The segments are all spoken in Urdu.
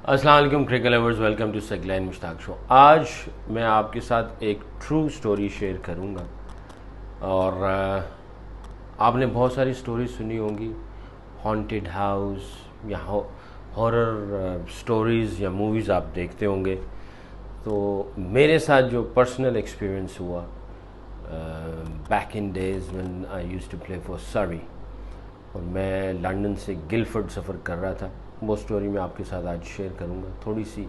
السلام علیکم کرکٹ لورز، ویلکم ٹو سیگلین مشتاق شو۔ آج میں آپ کے ساتھ ایک ٹرو سٹوری شیئر کروں گا، اور آپ نے بہت ساری سٹوریز سنی ہوں گی، ہانٹیڈ ہاؤس یا ہارر سٹوریز یا موویز آپ دیکھتے ہوں گے۔ تو میرے ساتھ جو پرسنل ایکسپیرینس ہوا back in days when I use to play for Surrey, اور میں لنڈن سے گلفرڈ سفر کر رہا تھا، وہ سٹوری میں آپ کے ساتھ آج شیئر کروں گا۔ تھوڑی سی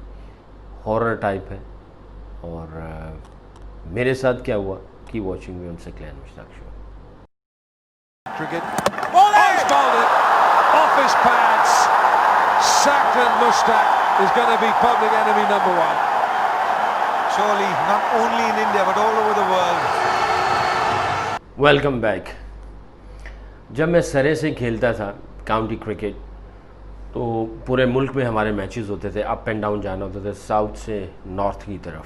ہارر ٹائپ ہے، اور میرے ساتھ کیا ہوا کی واچنگ میں سیگلین مشتاق شو۔ Cricket. He's bowled it off his pads. Sacked, and Mushtaq is going to be public enemy number one. Surely not only in India but all over the world. Welcome back. جب میں سرے سے کھیلتا تھا کاؤنٹی کرکٹ، تو پورے ملک میں ہمارے میچز ہوتے تھے، اپ اینڈ ڈاؤن جانا ہوتا تھا ساؤتھ سے نارتھ کی طرف۔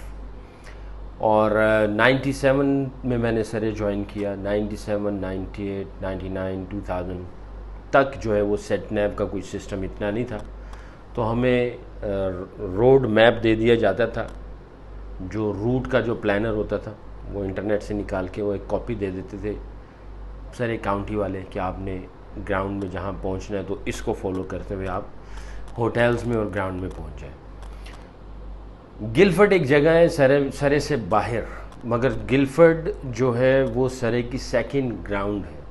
اور 97 میں میں نے سرے جوائن کیا، 97 98 99 2000 تک جو ہے وہ سیٹ نیب کا کوئی سسٹم اتنا نہیں تھا، تو ہمیں روڈ میپ دے دیا جاتا تھا۔ جو روٹ کا جو پلانر ہوتا تھا وہ انٹرنیٹ سے نکال کے وہ ایک کاپی دے دیتے تھے سرے کاؤنٹی والے کہ آپ نے گراؤنڈ میں جہاں پہنچنا ہے تو اس کو فالو کرتے ہوئے آپ ہوٹلز میں اور گراؤنڈ میں پہنچ جائیں۔ گلفرڈ ایک جگہ ہے سرے سے باہر، مگر گلفرڈ جو ہے وہ سرے کی سیکنڈ گراؤنڈ ہے۔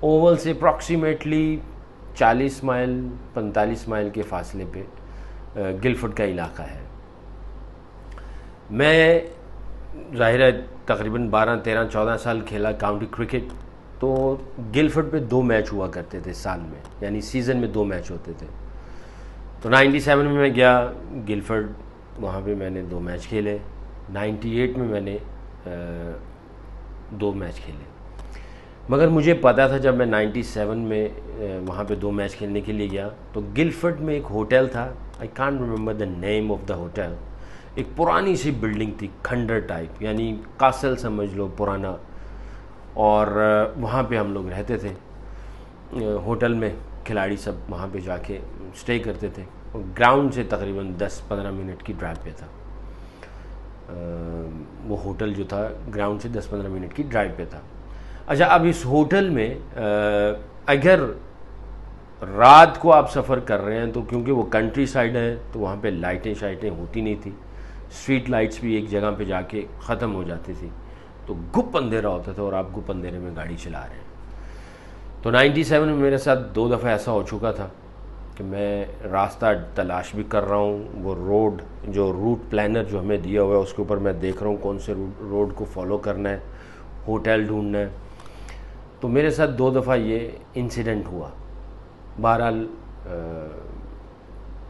اوول سے اپروکسیمیٹلی 40 مائل 45 مائل کے فاصلے پہ گلفرڈ کا علاقہ ہے۔ میں ظاہر ہے تقریباً 12 13 14 سال کھیلا کاؤنٹی کرکٹ، تو گلفرڈ پہ 2 میچ ہوا کرتے تھے سال میں، یعنی سیزن میں 2 میچ ہوتے تھے۔ تو 97 میں گیا گلفرڈ، وہاں پہ میں نے 2 میچ کھیلے۔ 98 میں نے 2 میچ کھیلے، مگر مجھے پتا تھا جب میں 97 میں وہاں پہ 2 میچ کھیلنے کے لیے گیا تو گلفرڈ میں ایک ہوٹل تھا، I can't remember the name of the hotel. ایک پرانی سی بلڈنگ تھی، کھنڈر ٹائپ، یعنی کاسل سمجھ لو پرانا، اور وہاں پہ ہم لوگ رہتے تھے۔ ہوٹل میں کھلاڑی سب وہاں پہ جا کے اسٹے کرتے تھے، اور گراؤنڈ سے تقریباً 10-15 منٹ کی ڈرائیو پہ تھا۔ وہ ہوٹل جو تھا گراؤنڈ سے 10-15 منٹ کی ڈرائیو پہ تھا۔ اچھا، اب اس ہوٹل میں اگر رات کو آپ سفر کر رہے ہیں تو کیونکہ وہ کنٹری سائڈ ہے تو وہاں پہ لائٹیں شائٹیں ہوتی نہیں تھی، اسٹریٹ لائٹس بھی ایک جگہ پہ جا کے ختم ہو جاتی تھی، تو گپ اندھیرا ہوتا تھا اور آپ گپ اندھیرے میں گاڑی چلا رہے ہیں۔ تو 97 میں میرے ساتھ 2 دفعہ ایسا ہو چکا تھا کہ میں راستہ تلاش بھی کر رہا ہوں، وہ روٹ پلانر جو ہمیں دیا ہوا ہے اس کے اوپر میں دیکھ رہا ہوں کون سے روڈ کو فالو کرنا ہے، ہوٹل ڈھونڈنا ہے۔ تو میرے ساتھ 2 دفعہ یہ انسیڈنٹ ہوا۔ بہرحال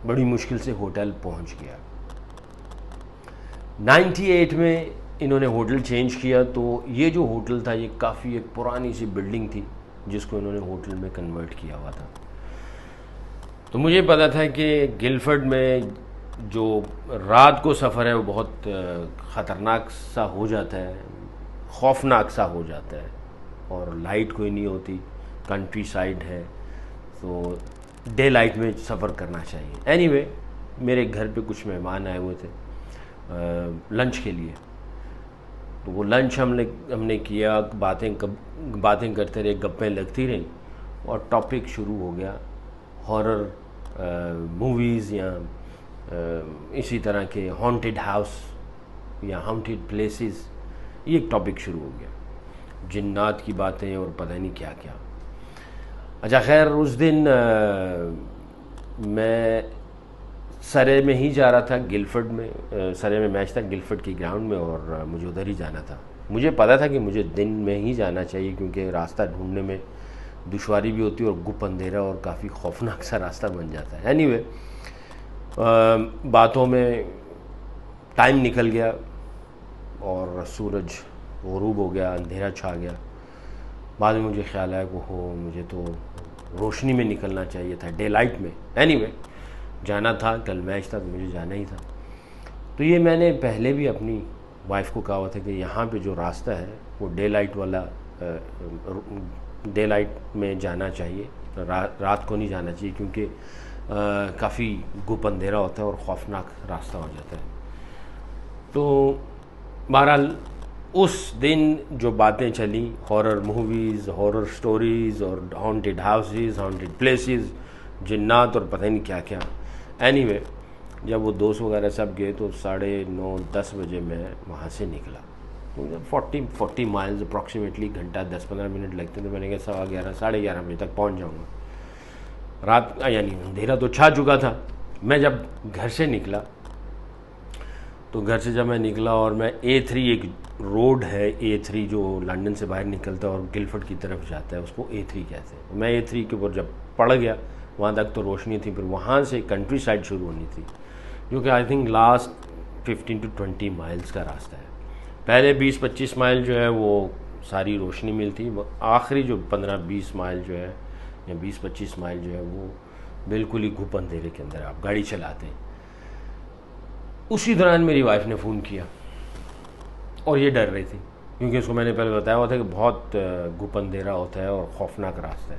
بڑی مشکل سے ہوٹل پہنچ گیا۔ 98 میں انہوں نے ہوٹل چینج کیا، تو یہ جو ہوٹل تھا یہ کافی ایک پرانی سی بلڈنگ تھی جس کو انہوں نے ہوٹل میں کنورٹ کیا ہوا تھا۔ تو مجھے پتا تھا کہ گلفرڈ میں جو رات کو سفر ہے وہ بہت خطرناک سا ہو جاتا ہے، خوفناک سا ہو جاتا ہے، اور لائٹ کوئی نہیں ہوتی، کنٹری سائڈ ہے، تو ڈے لائٹ میں سفر کرنا چاہیے۔ اینی وے، میرے گھر پہ کچھ مہمان آئے ہوئے تھے لنچ کے لیے، تو وہ لنچ ہم نے کیا، باتیں کرتے رہے، گپیں لگتی رہیں، اور ٹاپک شروع ہو گیا ہارر موویز یا اسی طرح کے ہانٹیڈ ہاؤس یا ہانٹیڈ پلیسز، یہ ایک ٹاپک شروع ہو گیا، جنات کی باتیں اور پتہ نہیں کیا کیا۔ اچھا خیر، اس دن میں سرے میں ہی جا رہا تھا، گلفرڈ میں سرے میں میچ تھا گلفرڈ کی گراؤنڈ میں، اور مجھے ادھر ہی جانا تھا۔ مجھے پتا تھا کہ مجھے دن میں ہی جانا چاہیے کیونکہ راستہ ڈھونڈنے میں دشواری بھی ہوتی ہے اور گپ اندھیرا اور کافی خوفناک سا راستہ بن جاتا ہے۔ اینی وے، باتوں میں ٹائم نکل گیا اور سورج غروب ہو گیا، اندھیرا چھا گیا۔ بعد میں مجھے خیال آیا کہ مجھے تو روشنی میں نکلنا چاہیے تھا، ڈے لائٹ میں۔ اینی وے، جانا تھا، کل میچ تھا تو مجھے جانا ہی تھا۔ تو یہ میں نے پہلے بھی اپنی وائف کو کہا ہوا تھا کہ یہاں پہ جو راستہ ہے وہ ڈے لائٹ والا، ڈے لائٹ میں جانا چاہیے، رات کو نہیں جانا چاہیے، کیونکہ کافی گپ اندھیرا ہوتا ہے اور خوفناک راستہ ہو جاتا ہے. تو بہرحال اس دن جو باتیں چلیں ہارر موویز، ہارر سٹوریز اور ہانٹیڈ ہاؤسز، ہانٹیڈ پلیسز، جنات اور پتہ نہیں کیا کیا. اینی وے جب وہ دوست وغیرہ سب گئے تو 9:30-10 بجے میں وہاں سے نکلا. 40 مائلز اپروکسیمیٹلی گھنٹہ 10-15 منٹ لگتے ہیں. تو میں نے کہا 11:15 11:30 بجے تک پہنچ جاؤں گا. رات یعنی اندھیرا تو چھا چکا تھا. میں جب گھر سے نکلا تو گھر سے جب میں نکلا اور میں A3 ایک روڈ ہے A3 جو لنڈن سے باہر نکلتا ہے اور گلفرڈ کی طرف جاتا ہے، اس کو A3 کہتے ہیں. میں A3 کے اوپر جب پڑ گیا وہاں تک تو روشنی تھی، پھر وہاں سے کنٹری سائڈ شروع ہونی تھی جو کہ I think last 15 to 20 miles کا راستہ ہے. پہلے 20-25 مائل جو ہے وہ ساری روشنی ملتی، آخری جو 15-20 مائل جو ہے یا 20-25 مائل جو ہے وہ بالکل ہی گھپ اندھیرے کے اندر آپ گاڑی چلاتے ہیں. اسی دوران میری وائف نے فون کیا اور یہ ڈر رہی تھی کیونکہ اس کو میں نے پہلے بتایا ہوا تھا کہ بہت گھپ اندھیرا ہوتا ہے اور خوفناک راستہ ہے،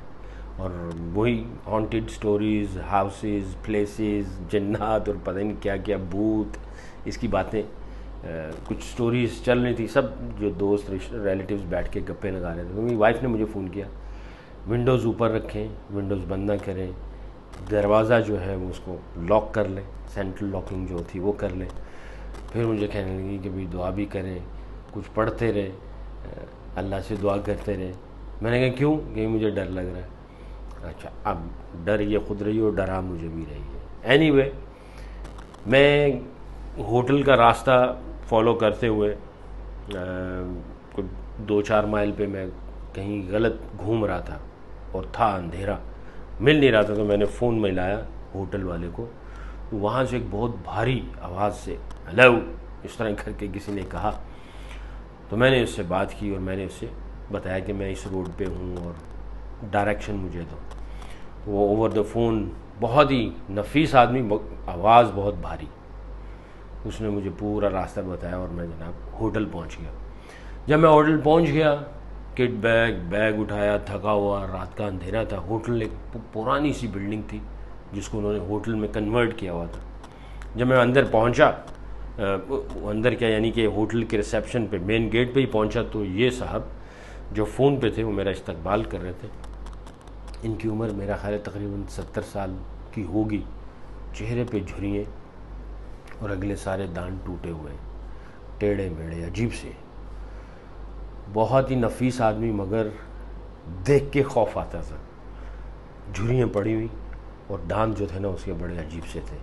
اور وہی ہانٹیڈ سٹوریز، ہاؤسز، پلیسز، جنات اور پتہ نہیں کیا کیا، بھوت، اس کی باتیں کچھ سٹوریز چل رہی تھی. سب جو دوست ریلیٹیوز بیٹھ کے گپے لگا رہے تھے. میری وائف نے مجھے فون کیا ونڈوز اوپر رکھیں، ونڈوز بند نہ کریں، دروازہ جو ہے وہ اس کو لاک کر لیں، سینٹرل لاکنگ جو تھی وہ کر لیں. پھر مجھے کہنے لگی کہ بھی دعا بھی کریں، کچھ پڑھتے رہیں، اللہ سے دعا کرتے رہیں. میں نے کہا کیوں؟ کہ مجھے ڈر لگ رہا ہے. اچھا، اب ڈر یہ خود رہی اور ڈرا مجھے بھی رہی ہے. اینی وے میں ہوٹل کا راستہ فالو کرتے ہوئے کچھ 2-4 مائل پہ میں کہیں غلط گھوم رہا تھا اور تھا اندھیرا، مل نہیں رہا تھا. تو میں نے فون ملایا ہوٹل والے کو، تو وہاں سے ایک بہت بھاری آواز سے ہیلو اس طرح کر کے کسی نے کہا. تو میں نے اس سے بات کی اور میں نے اس سے بتایا کہ میں اس روڈ پہ ہوں اور ڈائریکشن مجھے دو. وہ اوور دا فون بہت ہی نفیس آدمی، آواز بہت بھاری، اس نے مجھے پورا راستہ بتایا اور میں جناب ہوٹل پہنچ گیا. جب میں ہوٹل پہنچ گیا، کٹ بیگ اٹھایا، تھکا ہوا، رات کا اندھیرا تھا. ہوٹل ایک پرانی سی بلڈنگ تھی جس کو انہوں نے ہوٹل میں کنورٹ کیا ہوا تھا. جب میں اندر پہنچا، اندر کیا یعنی کہ ہوٹل کے ریسیپشن پہ مین گیٹ پہ ہی پہنچا تو یہ صاحب جو فون پہ تھے وہ میرا استقبال کر رہے تھے. ان کی عمر میرا خیال ہے تقریباً 70 سال کی ہوگی. چہرے پہ جھرییں اور اگلے سارے دان ٹوٹے ہوئے، ٹیڑھے میڑھے، عجیب سے. بہت ہی نفیس آدمی، مگر دیکھ کے خوف آتا تھا. جھریاں پڑی ہوئی اور دانت جو تھے نا اس کے بڑے عجیب سے تھے.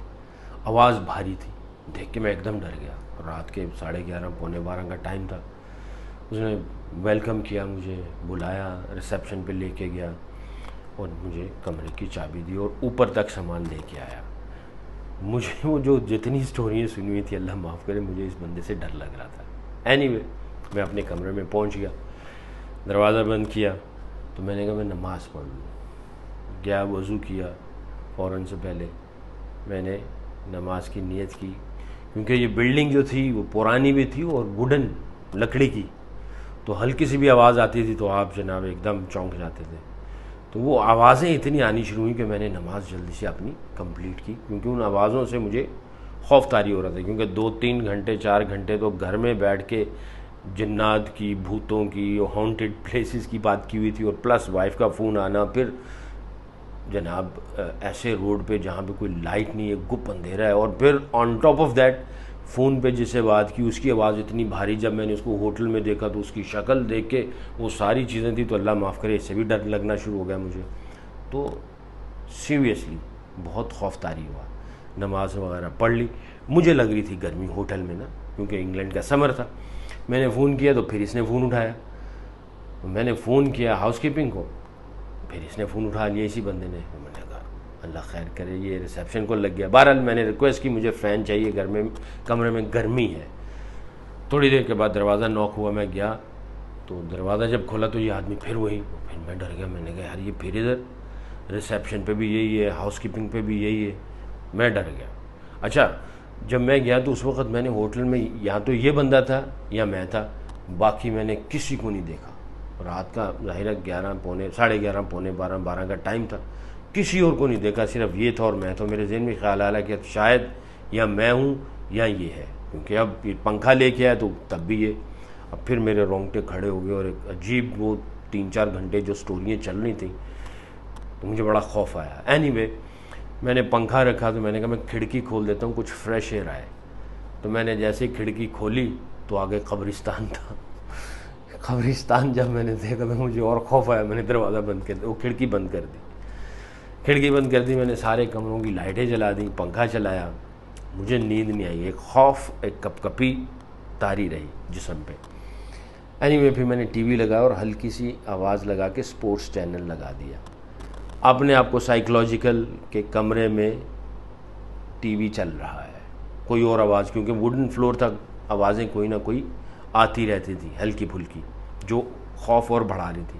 آواز بھاری تھی. دیکھ کے میں ایک دم ڈر گیا. رات کے 11:30 پونے 12 کا ٹائم تھا. اس نے ویلکم کیا، مجھے بلایا، ریسیپشن پہ لے کے گیا اور مجھے کمرے کی چابی دی اور اوپر تک سامان لے کے آیا. مجھے وہ جو جتنی سٹوریاں سنی ہوئی تھی، اللہ معاف کرے، مجھے اس بندے سے ڈر لگ رہا تھا. اینی وے میں اپنے کمرے میں پہنچ گیا، دروازہ بند کیا تو میں نے کہا میں نماز پڑھ لوں. گیا، وضو کیا، فوراً سے پہلے میں نے نماز کی نیت کی کیونکہ یہ بلڈنگ جو تھی وہ پرانی بھی تھی اور ووڈن لکڑی کی، تو ہلکی سی بھی آواز آتی تھی تو آپ جناب ایک دم چونک جاتے تھے. تو وہ آوازیں اتنی آنی شروع ہوئیں کہ میں نے نماز جلدی سے اپنی کمپلیٹ کی کیونکہ ان آوازوں سے مجھے خوف طاری ہو رہا تھا. کیونکہ 2-3 گھنٹے 4 گھنٹے تو گھر میں بیٹھ کے جنات کی، بھوتوں کی، ہانٹیڈ پلیسز کی بات کی ہوئی تھی اور پلس وائف کا فون آنا، پھر جناب ایسے روڈ پہ جہاں پہ کوئی لائٹ نہیں ہے، گپ اندھیرا ہے، اور پھر on top of that phone پہ جس سے بات کی اس کی آواز اتنی بھاری. جب میں نے اس کو ہوٹل میں دیکھا تو اس کی شکل دیکھ کے وہ ساری چیزیں تھیں تو اللہ معاف کرے اس سے بھی ڈر لگنا شروع ہو گیا مجھے. تو سیریسلی بہت خوف طاری ہوا. نماز وغیرہ پڑھ لی. مجھے لگ رہی تھی گرمی ہوٹل میں نا، کیونکہ انگلینڈ کا سمر تھا. میں نے فون کیا تو پھر اس نے فون اٹھایا. میں نے فون کیا ہاؤس کیپنگ کو، پھر اس نے فون اٹھا لیا اسی بندے نے. میں نے کہا اللہ خیر کرے، یہ ریسیپشن کو لگ گیا. بہرحال میں نے ریکویسٹ کی مجھے فین چاہیے، گھر میں کمرے میں گرمی ہے. تھوڑی دیر کے بعد دروازہ نوک ہوا، میں گیا تو دروازہ جب کھولا تو یہ آدمی پھر وہی. پھر میں ڈر گیا. میں نے کہا یار یہ پھر ادھر ریسیپشن پہ بھی یہی ہے، ہاؤس کیپنگ پہ بھی یہی ہے. میں ڈر گیا. اچھا جب میں گیا تو اس وقت میں نے ہوٹل میں یا تو یہ بندہ تھا یا میں تھا، باقی میں نے کسی کو نہیں دیکھا. رات کا ظاہر ہے 11 پونے 11:30 پونے 12 کا ٹائم تھا. کسی اور کو نہیں دیکھا، صرف یہ تھا اور میں تو میرے ذہن میں خیال آیا کہ شاید یا میں ہوں یا یہ ہے، کیونکہ اب یہ پنکھا لے کے آیا تو تب بھی یہ. اب پھر میرے رونگٹے کھڑے ہو گئے اور ایک عجیب وہ 3-4 گھنٹے جو سٹوریاں چل رہی تھیں تو مجھے بڑا خوف آیا. اینی وے میں نے پنکھا رکھا تو میں نے کہا میں کھڑکی کھول دیتا ہوں کچھ فریش ایئر آئے. تو میں نے جیسے ہی کھڑکی کھولی تو آگے قبرستان تھا. قبرستان جب میں نے دیکھا تو مجھے اور خوف آیا. میں نے دروازہ بند کر دیا، وہ کھڑکی بند کر دی. کھڑکی بند کر دی، میں نے سارے کمروں کی لائٹیں جلا دیں، پنکھا چلایا. مجھے نیند نہیں آئی، ایک خوف، ایک کپ کپی طاری رہی جسم پہ. اینی وے پھر میں نے ٹی وی لگایا اور ہلکی سی آواز لگا کے سپورٹس چینل لگا دیا. اپنے آپ کو سائیکلوجیکل کہ کمرے میں ٹی وی چل رہا ہے، کوئی اور آواز، کیونکہ ووڈن فلور تک آوازیں کوئی نہ کوئی آتی رہتی تھی ہلکی پھلکی جو خوف اور بڑھا رہی تھی.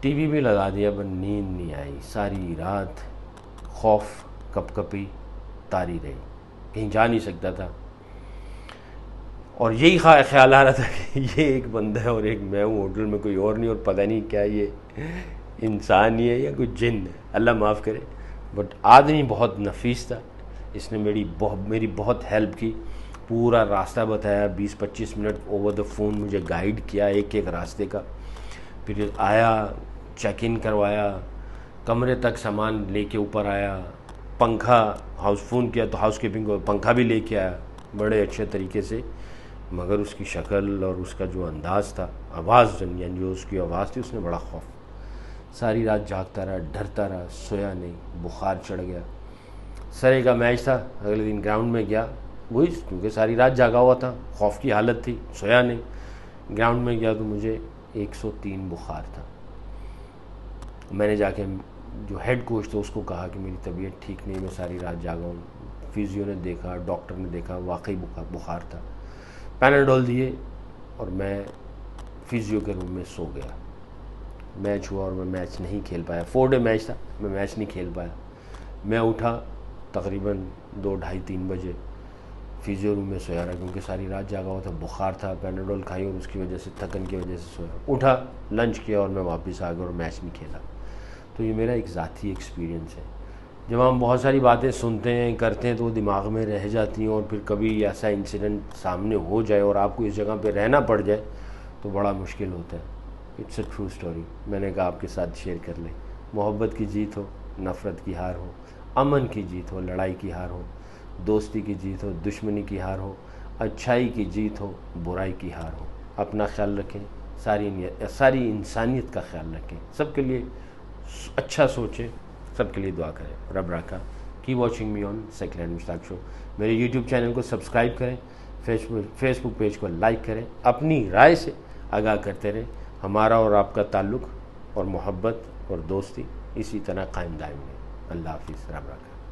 ٹی وی بھی لگا دیا پر نیند نہیں آئی. ساری رات خوف کپ کپی طاری رہی، کہیں جا نہیں سکتا تھا. اور یہی خیال آ رہا تھا کہ یہ ایک بندہ ہے اور ایک میں ہوں ہوٹل میں، کوئی اور نہیں، اور پتہ نہیں کیا یہ انسان ہی ہے یا کوئی جن ہے، اللہ معاف کرے. بٹ آدمی بہت نفیس تھا، اس نے میری بہت ہیلپ کی، پورا راستہ بتایا، 20-25 منٹ اوور دا فون مجھے گائیڈ کیا ایک ایک راستے کا. پھر آیا، چیک ان کروایا، کمرے تک سامان لے کے اوپر آیا، پنکھا فون کیا تو ہاؤس کیپنگ کو پنکھا بھی لے کے آیا بڑے اچھے طریقے سے. مگر اس کی شکل اور اس کا جو انداز تھا، آواز یعنی جو اس کی آواز تھی، اس نے بڑا خوف. ساری رات جاگتا رہا، ڈرتا رہا، سویا نہیں، بخار چڑھ گیا. سرے کا میچ تھا، اگلے دن گراؤنڈ میں گیا، وہی کیونکہ ساری رات جاگا ہوا تھا، خوف کی حالت تھی، سویا نہیں. گراؤنڈ میں گیا تو مجھے 103 بخار تھا. میں نے جا کے جو ہیڈ کوچ تھا اس کو کہا کہ میری طبیعت ٹھیک نہیں، میں ساری رات جاگا ہوں. فیزیو نے دیکھا، ڈاکٹر نے دیکھا، واقعی بخار تھا. پیناڈول دیے اور میں فیزیو کے روم میں سو گیا. میچ ہوا اور میں میچ نہیں کھیل پایا. 4 ڈے میچ تھا، میں میچ نہیں کھیل پایا. میں اٹھا تقریباً 2-2:30-3 بجے، فیزیو روم میں سویا رہا کیونکہ ساری رات جاگا ہوا تھا، بخار تھا، پیناڈول کھائی اور اس کی وجہ سے تھکن کی وجہ سے سویا. اٹھا، لنچ کیا اور میں واپس آ گیا اور میچ نہیں کھیلا. تو یہ میرا ایک ذاتی ایکسپیرینس ہے. جب ہم بہت ساری باتیں سنتے ہیں، کرتے ہیں تو وہ دماغ میں رہ جاتی ہیں، اور پھر کبھی ایسا انسیڈنٹ سامنے ہو جائے اور آپ کو اس جگہ پہ رہنا پڑ جائے تو بڑا مشکل ہوتا ہے. اٹس اے ٹرو اسٹوری، میں نے کہا آپ کے ساتھ شیئر کر لیں. محبت کی جیت ہو، نفرت کی ہار ہو، امن کی جیت ہو، لڑائی کی ہار ہو، دوستی کی جیت ہو، دشمنی کی ہار ہو، اچھائی کی جیت ہو، برائی کی ہار ہو. اپنا خیال رکھیں، ساری انسانیت کا خیال رکھیں، سب کے لیے اچھا سوچیں، سب کے لیے دعا کریں. رب راکھا. Keep watching me on second hand Mushtaq show. میرے یوٹیوب چینل کو سبسکرائب کریں، فیس بک پیج کو لائک کریں، اپنی رائے سے آگاہ کرتے رہیں. ہمارا اور آپ کا تعلق اور محبت اور دوستی اسی طرح قائم دائم ہے. اللہ حافظ. رب راکھا.